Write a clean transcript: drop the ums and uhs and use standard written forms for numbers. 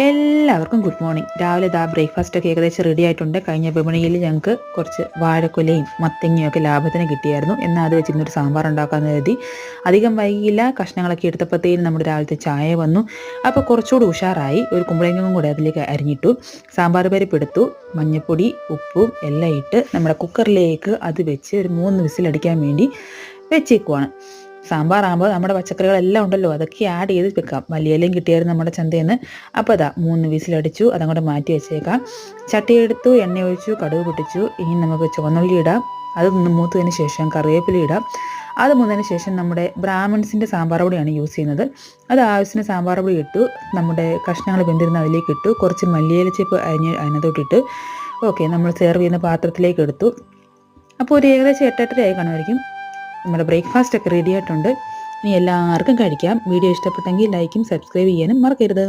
എല്ലാവർക്കും good morning. രാവിലെ ബ്രേക്ക്ഫാസ്റ്റൊക്കെ ഏകദേശം റെഡി ആയിട്ടുണ്ട്. കഴിഞ്ഞ വിപണിയിൽ ഞങ്ങൾക്ക് കുറച്ച് വാഴക്കുലയും മത്തങ്ങയും ഒക്കെ ലാഭത്തിന് കിട്ടിയായിരുന്നു. എന്നാൽ അത് വെച്ച് ഇന്നൊരു സാമ്പാർ ഉണ്ടാക്കാമെന്ന് കരുതി. അധികം വൈകിയില്ല. കഷ്ണങ്ങളൊക്കെ എടുത്തപ്പോഴത്തേനും നമ്മുടെ രാവിലത്തെ ചായ വന്നു. അപ്പോൾ കുറച്ചുകൂടി ഉഷാറായി. ഒരു കുമ്പളങ്ങയും കൂടെ അതിലേക്ക് അരിഞ്ഞിട്ടു. സാമ്പാർ പരിപ്പ് എടുത്തു. മഞ്ഞൾപ്പൊടി, ഉപ്പും എല്ലാം ഇട്ട് നമ്മുടെ കുക്കറിലേക്ക് അത് വെച്ച് ഒരു 3 വിസിലടിക്കാൻ വേണ്ടി വെച്ചേക്കുവാണ്. സാമ്പാറാകുമ്പോൾ നമ്മുടെ പച്ചക്കറികളെല്ലാം ഉണ്ടല്ലോ, അതൊക്കെ ആഡ് ചെയ്ത് വെക്കാം. മല്ലിയിലയും കിട്ടിയായിരുന്നു നമ്മുടെ ചന്തയിൽ നിന്ന്. അപ്പോൾ 3 വിസിലടിച്ചു. അതങ്ങോട്ട് മാറ്റി വെച്ചേക്കാം. ചട്ടി എടുത്തു, എണ്ണ ഒഴിച്ചു, കടുക് പൊട്ടിച്ചു. ഇനി നമുക്ക് ചുവന്നുള്ളി ഇടാം. അത് മൂത്തതിന് ശേഷം കറിവേപ്പില ഇടാം. അത് മൂന്നതിന് ശേഷം നമ്മുടെ ബ്രാഹ്മിൺസിൻ്റെ സാമ്പാർ പൊടിയാണ് യൂസ് ചെയ്യുന്നത്. അത് ആവശ്യത്തിന് സാമ്പാർ പൊടി ഇട്ടു. നമ്മുടെ കഷ്ണങ്ങൾ വെന്തിരുന്ന അതിലേക്ക് ഇട്ടു. കുറച്ച് മല്ലിയില ചേപ്പ് അതിനകത്തോട്ടിട്ട് ഓക്കെ നമ്മൾ സെർവ് ചെയ്യുന്ന പാത്രത്തിലേക്ക് എടുത്തു. അപ്പോൾ ഒരു ഏകദേശം 8:30 ആയി കാണുമായിരിക്കും. നമ്മുടെ ബ്രേക്ക്ഫാസ്റ്റ് ഒക്കെ റെഡി ആയിട്ടുണ്ട്. ഇനി എല്ലാവർക്കും കഴിക്കാം. വീഡിയോ ഇഷ്ടപ്പെട്ടെങ്കിൽ ലൈക്കും സബ്സ്ക്രൈബ് ചെയ്യാനും മറക്കരുത്.